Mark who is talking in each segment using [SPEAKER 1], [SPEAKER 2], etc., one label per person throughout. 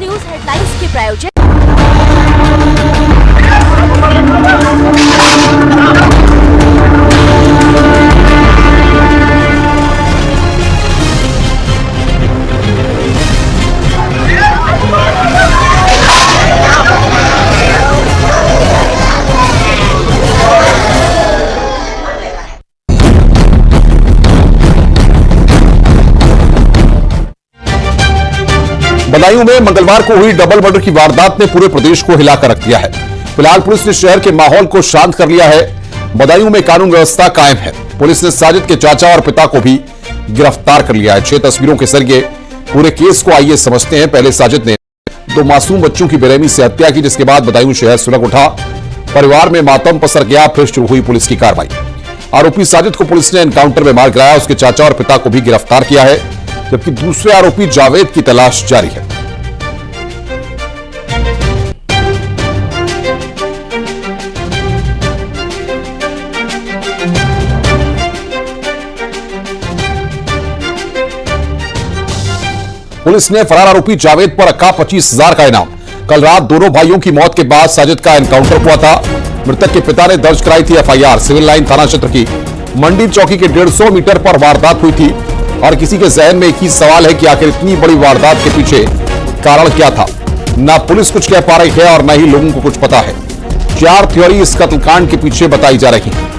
[SPEAKER 1] News headlines के प्रायोजक
[SPEAKER 2] बदायूं में मंगलवार को हुई डबल मर्डर की वारदात ने पूरे प्रदेश को हिलाकर रख दिया है। फिलहाल पुलिस ने शहर के माहौल को शांत कर लिया है। बदायूं में कानून व्यवस्था कायम है। पुलिस ने साजिद के चाचा और पिता को भी गिरफ्तार कर लिया है। 6 तस्वीरों के जरिए पूरे केस को आइए समझते हैं। पहले साजिद ने 2 मासूम बच्चों की बेरहमी से हत्या की, जिसके बाद बदायूं शहर सुलग उठा। परिवार में मातम पसर गया। फिर शुरू हुई पुलिस की कार्रवाई। आरोपी साजिद को पुलिस ने एनकाउंटर में मार गिराया। उसके चाचा और पिता को भी गिरफ्तार किया है, जबकि दूसरे आरोपी जावेद की तलाश जारी है। पुलिस ने फरार आरोपी जावेद पर रखा 25,000 का इनाम। कल रात दोनों भाइयों की मौत के बाद साजिद का एनकाउंटर हुआ था। मृतक के पिता ने दर्ज कराई थी एफआईआर। सिविल लाइन थाना क्षेत्र की मंडी चौकी के 150 मीटर पर वारदात हुई थी। और किसी के जहन में एक ही सवाल है कि आखिर इतनी बड़ी वारदात के पीछे कारण क्या था। ना पुलिस कुछ कह पा रही है और न ही लोगों को कुछ पता है। 4 थ्योरी इस कत्लकांड के पीछे बताई जा रही है।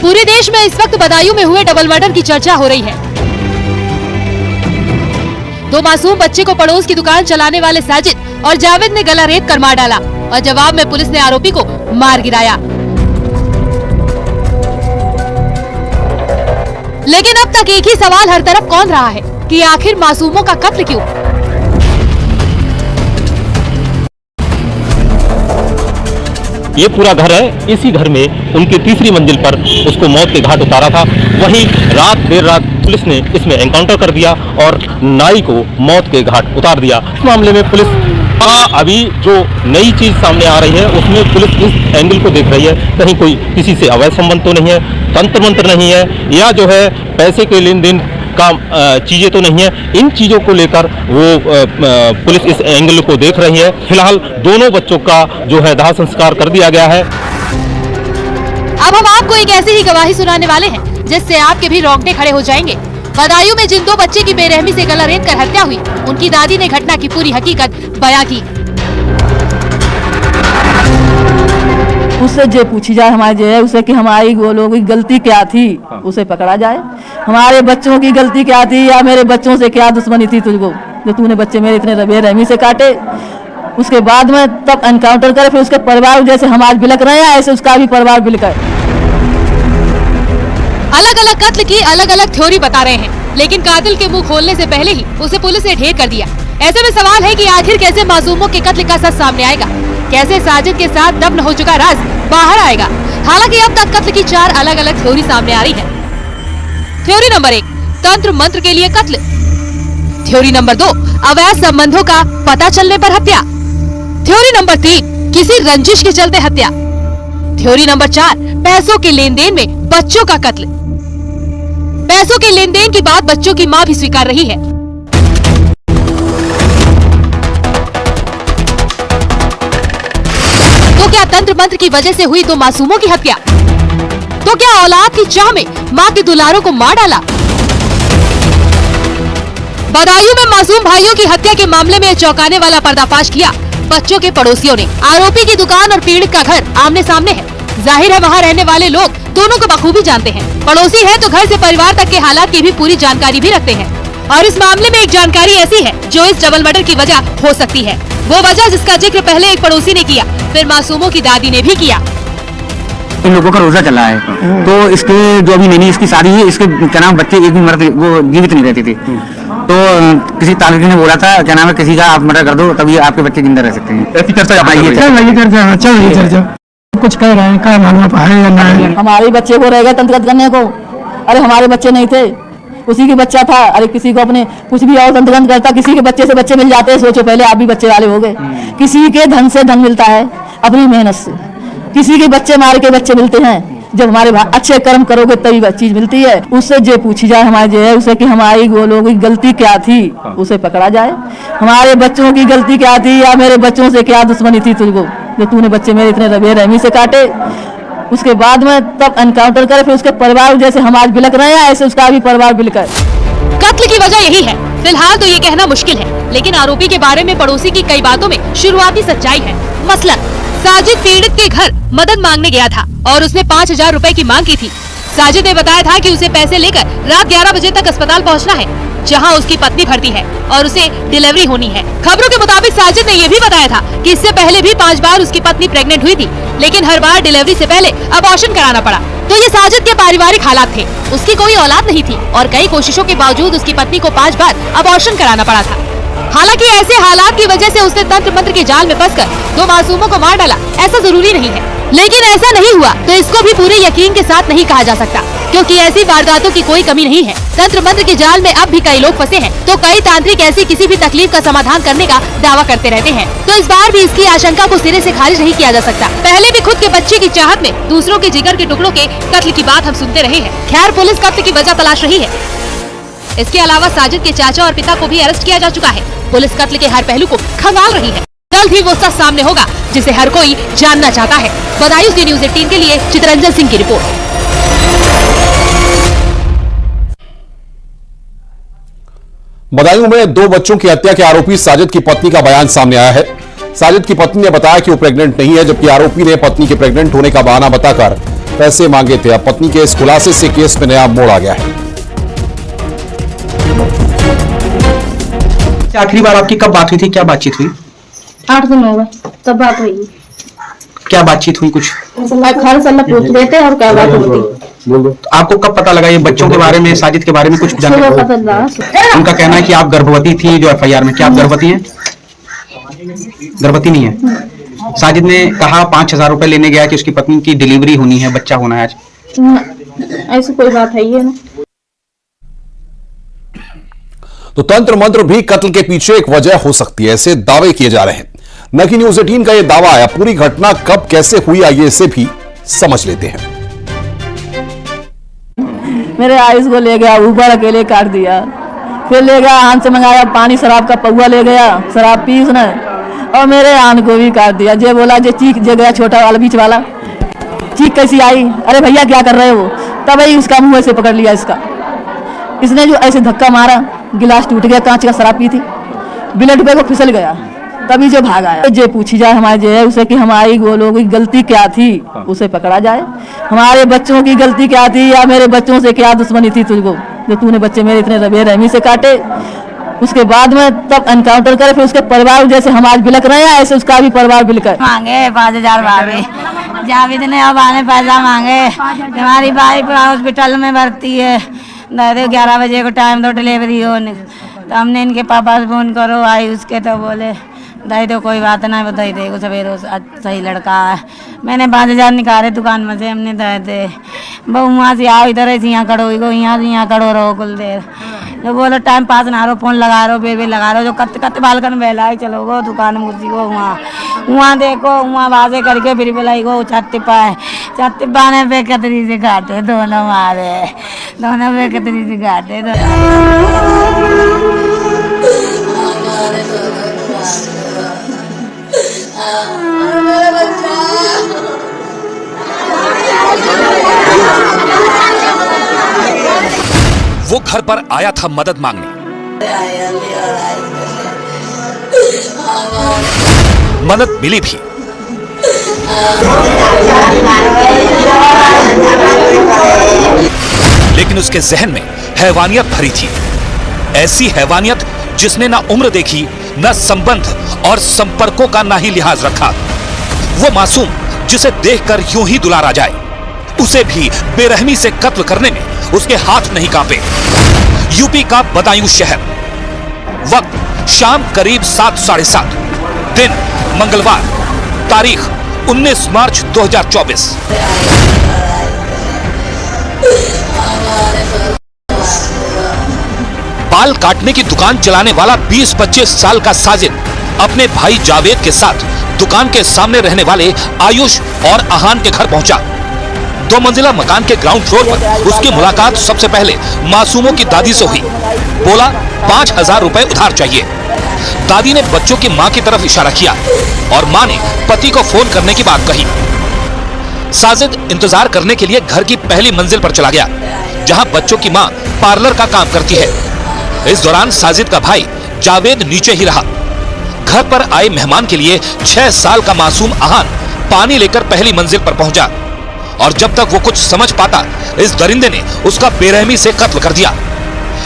[SPEAKER 3] पूरे देश में इस वक्त बदायूं में हुए डबल मर्डर की चर्चा हो रही है। 2 मासूम बच्चे को पड़ोस की दुकान चलाने वाले साजिद और जावेद ने गला रेत कर मार डाला और जवाब में पुलिस ने आरोपी को मार गिराया। लेकिन अब तक एक ही सवाल हर तरफ कौन रहा है कि आखिर मासूमों का कत्ल क्यों?
[SPEAKER 4] ये पूरा घर है। इसी घर में उनकी तीसरी मंजिल पर उसको मौत के घाट उतारा था। वहीं देर रात पुलिस ने इसमें एनकाउंटर कर दिया और नाई को मौत के घाट उतार दिया। इस मामले में पुलिस अभी जो नई चीज सामने आ रही है उसमें पुलिस इस एंगल को देख रही है, कहीं कोई किसी से अवैध संबंध तो नहीं है, तंत्र मंत्र नहीं है, या जो है पैसे के लेन देन का चीजें तो नहीं है। इन चीजों को लेकर वो पुलिस इस एंगल को देख रही है। फिलहाल दोनों बच्चों का जो है दाह संस्कार कर दिया गया है।
[SPEAKER 3] अब हम आपको एक ऐसी ही गवाही सुनाने वाले हैं जिससे आपके भी रोंगटे खड़े हो जाएंगे। बदायूं में जिन 2 बच्चे की बेरहमी से गला रेत कर हत्या हुई, उनकी दादी ने घटना की पूरी हकीकत बयां की।
[SPEAKER 5] उससे जो पूछी जाए हमारे जो है उसे कि हमारी वो लोगों की गलती क्या थी, उसे पकड़ा जाए। हमारे बच्चों की गलती क्या थी या मेरे बच्चों से क्या दुश्मनी थी तुझको, जो तूने बच्चे मेरे इतने बेरहमी से काटे। उसके बाद में तब एनकाउंटर करे। फिर उसके परिवार जैसे हम आज बिलक रहे हैं, ऐसे उसका भी परिवार बिलका।
[SPEAKER 3] अलग अलग कत्ल की अलग अलग थ्योरी बता रहे हैं, लेकिन कातिल के मुंह खोलने से पहले ही उसे पुलिस ने ढेर कर दिया। ऐसे में सवाल है कि आखिर कैसे मासूमों के कत्ल का सच सामने आएगा, कैसे साजिद के साथ दफन हो चुका राज बाहर आएगा। हालांकि अब तक कत्ल की 4 अलग अलग थ्योरी सामने आ रही है। थ्योरी नंबर 1, तंत्र मंत्र के लिए कत्ल। थ्योरी नंबर 2, अवैध संबंधों का पता चलने पर हत्या। थ्योरी नंबर 3, किसी रंजिश के चलते हत्या। थ्योरी नंबर 4, पैसों के लेन देन में बच्चों का कत्ल। पैसों के लेन देन की बात बच्चों की मां भी स्वीकार रही है। तो क्या तंत्र मंत्र की वजह से हुई 2 मासूमों की हत्या? तो क्या औलाद की चाह में मां के दुलारों को मार डाला? बदायूं में मासूम भाइयों की हत्या के मामले में चौंकाने वाला पर्दाफाश किया बच्चों के पड़ोसियों ने। आरोपी की दुकान और पीड़ित का घर आमने सामने है। जाहिर है वहाँ रहने वाले लोग दोनों को बखूबी जानते हैं। पड़ोसी है तो घर से परिवार तक के हालात की भी पूरी जानकारी भी रखते हैं। और इस मामले में एक जानकारी ऐसी है जो इस डबल मर्डर की वजह हो सकती है। वो वजह जिसका जिक्र पहले एक पड़ोसी ने किया, फिर मासूमों की दादी ने भी किया।
[SPEAKER 6] इन लोगों का रोजा चला है, तो इसके जो अभी नैनी इसकी शादी है, इसके क्या नाम बच्चे एक भी मर्द वो जीवित नहीं रहते थे। तो किसी तालिब ने बोला था क्या नाम है, किसी का आप मर्डर कर दो तभी आपके बच्चे जिंदा रह सकते हैं।
[SPEAKER 7] ऐसी चर्चा
[SPEAKER 1] कुछ कह रहे हैं, क्या मालूम है या नहीं।
[SPEAKER 5] हमारे बच्चे को रह गए तंत्र करने को। अरे हमारे बच्चे नहीं थे, उसी के बच्चा था। अरे किसी को अपने कुछ भी और तंत्र करता, किसी के बच्चे से बच्चे मिल जाते हैं। सोचो पहले आप भी बच्चे वाले हो गए। किसी के धन से धन मिलता है अपनी मेहनत से, किसी के बच्चे मार के बच्चे मिलते हैं। जब हमारे अच्छे कर्म करोगे तभी चीज मिलती है। उससे जो पूछी जाए हमारे जो है उसे कि हमारी लोगों की गलती क्या थी, उसे पकड़ा जाए। हमारे बच्चों की गलती क्या थी या मेरे बच्चों से क्या दुश्मनी थी तुझको, जो तूने बच्चे मेरे इतने बेरहमी से काटे। उसके बाद में तब एनकाउंटर करे, फिर उसके परिवार जैसे हम आज बिलक रहे हैं ऐसे उसका भी परिवार बिलका है।
[SPEAKER 3] कत्ल की वजह यही है। फिलहाल तो ये कहना मुश्किल है, लेकिन आरोपी के बारे में पड़ोसी की कई बातों में शुरुआती सच्चाई है। मसलन साजिद पीड़ित के घर मदद मांगने गया था और उसने 5,000 रुपए की मांग की थी। साजिद ने बताया था कि उसे पैसे लेकर रात 11 बजे तक अस्पताल पहुंचना है, जहां उसकी पत्नी भर्ती है और उसे डिलीवरी होनी है। खबरों के मुताबिक साजिद ने यह भी बताया था कि इससे पहले भी 5 बार उसकी पत्नी प्रेग्नेंट हुई थी, लेकिन हर बार डिलीवरी से पहले अबॉर्शन कराना पड़ा। तो ये साजिद के पारिवारिक हालात थे। उसकी कोई औलाद नहीं थी और कई कोशिशों के बावजूद उसकी पत्नी को 5 बार अबॉर्शन कराना पड़ा था। हालांकि ऐसे हालात की वजह से उसने तंत्र मंत्र के जाल में फंसकर 2 मासूमों को मार डाला, ऐसा जरूरी नहीं है। लेकिन ऐसा नहीं हुआ तो इसको भी पूरे यकीन के साथ नहीं कहा जा सकता, क्योंकि ऐसी वारदातों की कोई कमी नहीं है। तंत्र मंत्र के जाल में अब भी कई लोग फंसे हैं, तो कई तांत्रिक ऐसी किसी भी तकलीफ का समाधान करने का दावा करते रहते हैं। तो इस बार भी इसकी आशंका को सिरे से खारिज नहीं किया जा सकता। पहले भी खुद के बच्चे की चाहत में दूसरों के जिगर के टुकड़ों के कत्ल की बात हम सुनते रहे हैं। खैर, पुलिस कत्ल की वजह तलाश रही है। इसके अलावा साजिद के चाचा और पिता को भी अरेस्ट किया जा चुका है। पुलिस कत्ल के हर पहलू को खंगाल रही है। जल्द ही वो सच सामने होगा जिसे हर कोई जानना चाहता है। बदायूं से न्यूज़ 18 के लिए चितरंजन सिंह की रिपोर्ट।
[SPEAKER 2] बदायूं में 2 बच्चों की हत्या के आरोपी साजिद की पत्नी का बयान सामने आया है। साजिद की पत्नी ने बताया कि वो प्रेग्नेंट नहीं है, जबकि आरोपी ने पत्नी के प्रेग्नेंट होने का बहाना बताकर पैसे मांगे थे। अब पत्नी के इस खुलासे से केस में नया मोड़ आ गया है।
[SPEAKER 7] आखिरी बार आपकी कब बात हुई थी, क्या बातचीत हुई?
[SPEAKER 8] 8 दिन हो गए तब बात हुई।
[SPEAKER 7] क्या बातचीत हुई? कुछ
[SPEAKER 8] खर सल्ला पूछ रहे थे और क्या बात होती।
[SPEAKER 7] तो आपको कब पता लगा ये बच्चों के बारे में, साजिद के बारे में कुछ जानकारी?
[SPEAKER 8] पता लगा।
[SPEAKER 7] उनका कहना है कि आप गर्भवती थी जो एफआईआर में। क्या आप गर्भवती हैं? गर्भवती नहीं है। साजिद ने कहा 5,000 रुपए लेने गया कि उसकी पत्नी की डिलीवरी होनी है, बच्चा होना है आज।
[SPEAKER 8] ऐसी कोई बात है ही ना।
[SPEAKER 2] तो तंत्र मंत्र भी कत्ल के पीछे एक वजह हो सकती है, ऐसे दावे किए जा रहे हैं। न कि न्यूज़ 18 का यह दावा है। पूरी घटना कब कैसे हुई आइए इसे भी समझ लेते हैं।
[SPEAKER 5] मेरे आयुष को ले गया, ऊपर अकेले काट दिया, फिर ले गया आन से मंगाया पानी, शराब का पौवा ले गया, शराब पी उसने और मेरे आन को भी काट दिया। जे बोला जे चीख जे गया छोटा वाला बीच वाला, चीख कैसी आई, अरे भैया क्या कर रहे हो, तब ही उसका मुंह ऐसे पकड़ लिया इसका। इसने जो ऐसे धक्का मारा, गिलास टूट गया, कांच का शराब पी थी, बिलेट पे को फिसल गया, तभी जो भाग आया। जे पूछी जाए हमारे जो है उसे कि हमारी लोगों की गलती क्या थी, उसे पकड़ा जाए। हमारे बच्चों की गलती क्या थी या मेरे बच्चों से क्या दुश्मनी थी तुझको, जो तूने बच्चे मेरे इतने बेरहमी से काटे। उसके बाद में तब एनकाउंटर करे, फिर उसके परिवार जैसे हम आज बिलक रहे हैं ऐसे उसका भी परिवार बिलका है।
[SPEAKER 9] मांगे 5,000 भाभी, जावेद ने अब आने पैसा मांगे। हमारी भाई हॉस्पिटल में भर्ती है, 11 बजे को टाइम दो डिलीवरी होने। तो हमने इनके पापा से फोन करो, आई उसके तो बोले दे दो, कोई बात ना, वो दे देगा सवेरे, सही लड़का है। मैंने 5,000 निकाले दुकान में से, हमने दे दे। बहू वहाँ से आओ, इधर ऐसे यहाँ खड़ो, यहाँ से यहाँ खड़ो रहो कुल देर। जो बोलो टाइम पास ना रहो, फोन लगा रहो, बेबे लगा रहो, जो कत बालकन बेला चलो गो दुकान में घुसी गो, वहाँ देखो, वहाँ बाजे करके फिर बेलाई गो छत्ती पाए, छत्ती पाने पे कतरी से काटे, दोनों मारे, दोनों पे कतरी से काटे।
[SPEAKER 10] वो घर पर आया था मदद मांगने, मदद मिली भी। लेकिन उसके जहन में हैवानियत भरी थी, ऐसी हैवानियत जिसने ना उम्र देखी, ना संबंध और संपर्कों का ना ही लिहाज रखा। वो मासूम जिसे देखकर यूं ही दुलारा जाए, उसे भी बेरहमी से कत्ल करने में उसके हाथ नहीं कांपे। यूपी का बदायूं शहर, वक्त शाम करीब 7, 7:30, दिन मंगलवार, तारीख 19 मार्च 2024। बाल काटने की दुकान चलाने वाला 20-25 साल का साजिद अपने भाई जावेद के साथ दुकान के सामने रहने वाले आयुष और आहान के घर पहुंचा। 2 मंजिला मकान के ग्राउंड फ्लोर पर उसकी मुलाकात सबसे पहले मासूमों की दादी से हुई। बोला 5,000 रुपए उधार चाहिए। दादी ने बच्चों की मां की तरफ इशारा किया और मां ने पति को फोन करने की बात कही। साजिद इंतजार करने के लिए घर की पहली मंजिल पर चला गया, जहां बच्चों की मां पार्लर का काम करती है। इस दौरान साजिद का भाई जावेद नीचे ही रहा। घर पर आए मेहमान के लिए 6 साल का मासूम आहान पानी लेकर पहली मंजिल पर पहुंचा और जब तक वो कुछ समझ पाता, इस दरिंदे ने उसका बेरहमी से कत्ल कर दिया।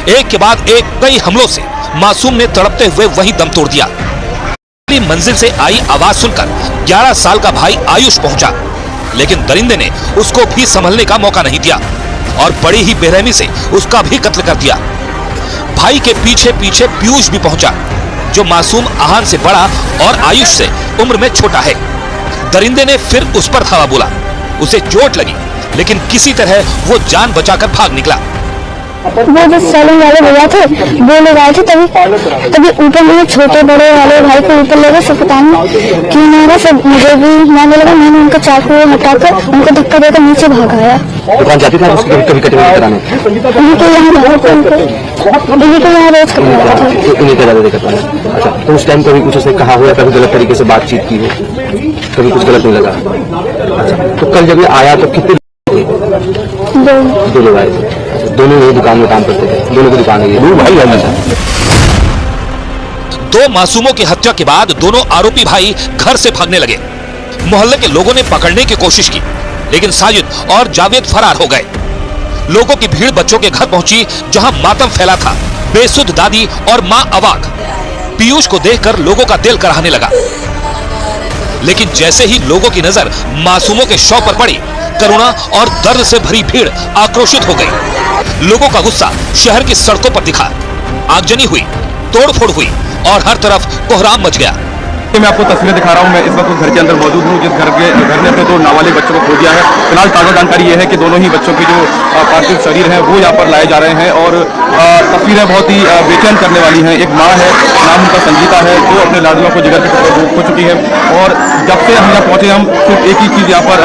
[SPEAKER 10] एक के बाद एक कई हमलों से मासूम ने तड़पते हुए वहीं दम तोड़ दिया। पहली मंजिल से आई आवाज सुनकर 11 साल का भाई आयुष पहुंचा, लेकिन दरिंदे ने उसको भी संभलने का मौका नहीं दिया और बड़ी ही बेरहमी से उसका भी कत्ल कर दिया। भाई के पीछे पीछे पीयूष भी पहुंचा, जो मासूम आहान से बड़ा और आयुष से उम्र में छोटा है। दरिंदे ने फिर उस पर धावा बोला। उसे चोट लगी, लेकिन किसी तरह वो जान बचाकर भाग निकला।
[SPEAKER 11] वो जो सैलून वाले भैया थे, वो लोग आए थे, तभी ऊपर मुझे छोटे बड़े वाले भाई को ऊपर ले गए। सब पता नहीं क्यों मारा, सब मुझे भी मारने लगा। मैंने उनका चाकू हटाकर उनको धक्का देकर नीचे भगाया।
[SPEAKER 6] दुकान जाती थी उसकी कभी कटिंग कराने
[SPEAKER 11] उन्हीं के यहाँ रोज करवाता था।
[SPEAKER 6] उन्हीं के ज्यादा दिक्कत वाला। अच्छा, तो उस टाइम कभी कुछ उसने कहा हुआ, कभी गलत तरीके से बातचीत की हो, कभी कुछ गलत नहीं लगा? अच्छा, तो कल जब ये आया तो कितने दो लोग आए थे? दोनों यही दुकान में काम करते थे? दोनों की दुकान है ये? भाई है।
[SPEAKER 10] 2 मासूमों की हत्या के बाद दोनों आरोपी भाई घर से भागने लगे। मोहल्ले के लोगों ने पकड़ने की कोशिश की, लेकिन साजिद और जावेद फरार हो गए। लोगों की भीड़ बच्चों के घर पहुंची, जहां मातम फैला था। बेसुध दादी और मां अवाक। पीयूष को देखकर लोगों का दिल कराहने लगा, लेकिन जैसे ही लोगों की नजर मासूमों के शव पर पड़ी, करुणा और दर्द से भरी भीड़ आक्रोशित हो गई। लोगों का गुस्सा शहर की सड़कों पर दिखा। आगजनी हुई, तोड़फोड़ हुई और हर तरफ कोहराम मच गया।
[SPEAKER 12] मैं आपको तस्वीरें दिखा रहा हूं। मैं इस वक्त उस घर के अंदर मौजूद हूं, जिस घर ने अपने 2 नाबालिग बच्चों को खो दिया है। फिलहाल ताज़ा जानकारी यह है कि दोनों ही बच्चों के जो पार्थिव शरीर हैं वो यहाँ पर लाए जा रहे हैं और तस्वीरें बहुत ही बेचैन करने वाली हैं। एक माँ है, नाम उनका संगीता है, जो अपने लाडलियों को जिगर के टुकड़े खो चुकी है। और जब से हम यहाँ पहुंचे, हम सिर्फ एक ही चीज़ यहाँ पर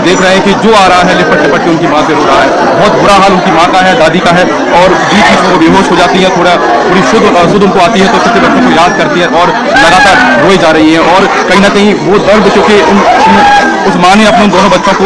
[SPEAKER 12] देख रहे हैं कि जो आ रहा है लिपट लिपट के उनकी माँ से रो रहा है। बहुत बुरा हाल उनकी माँ का है, दादी का है, और बीच बीच में वो बेहोश हो जाती है। थोड़ी शुद्ध उनको आती है तो किसी बच्चों को याद करती है और लगातार रोई जा रही है। और कहीं ना कहीं वो दर्द चूंकि उस माँ ने अपने दोनों बच्चों को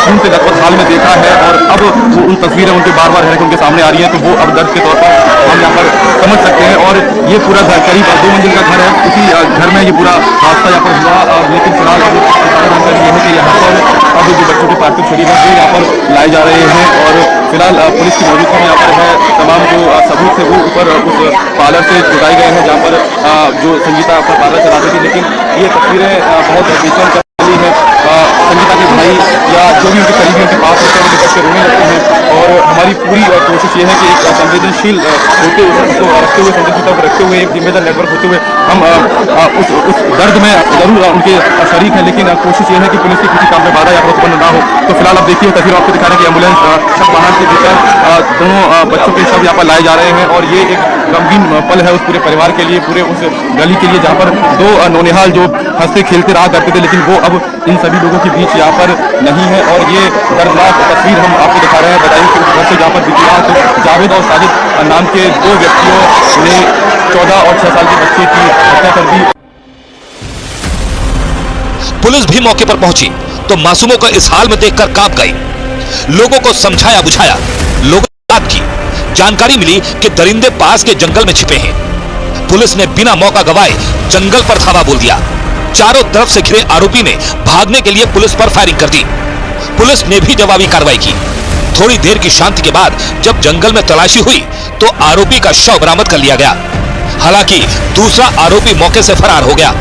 [SPEAKER 12] खून से लथपथ हाल में देखा है और अब वो उन तस्वीरें उनके बार बार उनके सामने आ रही हैं, तो वो अब दर्द के तौर पर हम यहाँ पर समझ सकते हैं। और ये पूरा घर करीब 2 मंजिल का घर है, उसी घर में ये पूरा हादसा यहाँ पर हुआ। लेकिन फिलहाल जानकारी ये है कि यहाँ पर अब जो बच्चों के पार्थिव शरीर है वो यहाँ पर लाए जा रहे हैं और फिलहाल पुलिस की मौजूदगी में यहाँ पर है। तमाम जो सबूत थे वो ऊपर उस पार्लर से जुटाए गए हैं, जहाँ पर जो संगीता अपना पार्लर चलाती थी। लेकिन ये तस्वीरें बहुत बेचैन करने वाली है। संगीता के भाई या जो भी उनके करीबी उनके पास होते हैं, उनके बच्चे रोने लगते हैं। और हमारी पूरी कोशिश ये है कि एक संवेदनशील होते हुए, उसको रखते हुए, संवेदनशीलता को रखते हुए, एक जिम्मेदार नेटवर्क होते हुए हम उस दर्द में जरूर उनके शरीक हैं। लेकिन कोशिश ये है कि पुलिस की किसी काम में बाधा या उत्पन्न ना हो। तो फिलहाल अब देखिए तस्वीर आपको दिखा रहे हैं कि एम्बुलेंस सब वाहन से लेकर दोनों बच्चों के शव यहाँ पर लाए जा रहे हैं। और ये एक गमगीन पल है उस पूरे परिवार के लिए, पूरे उस गली के लिए, जहाँ पर 2 नौनिहाल जो हंसते खेलते रहा करते थे, लेकिन वो अब इन सभी लोगों के बीच यहाँ पर नहीं है। और ये दर्दनाक तस्वीर हम आपको दिखा रहे हैं बदायूं के घर से, जहाँ पर बीती रात जावेद और साजिद नाम के 2 व्यक्तियों ने 14 और 6 साल के बच्चे की हत्या कर दी।
[SPEAKER 10] पुलिस भी मौके पर पहुंची तो मासूमों को इस हाल में देखकर कांप गई। लोगों को समझाया बुझाया, लोगों ने बात की। जानकारी मिली कि दरिंदे पास के जंगल में छिपे हैं। पुलिस ने बिना मौका गवाए जंगल पर धावा बोल दिया। चारों तरफ से घिरे आरोपी ने भागने के लिए पुलिस पर फायरिंग कर दी। पुलिस ने भी जवाबी कार्रवाई की। थोड़ी देर की शांति के बाद जब जंगल में तलाशी हुई तो आरोपी का शव बरामद कर लिया गया। हालांकि दूसरा आरोपी मौके से फरार हो गया।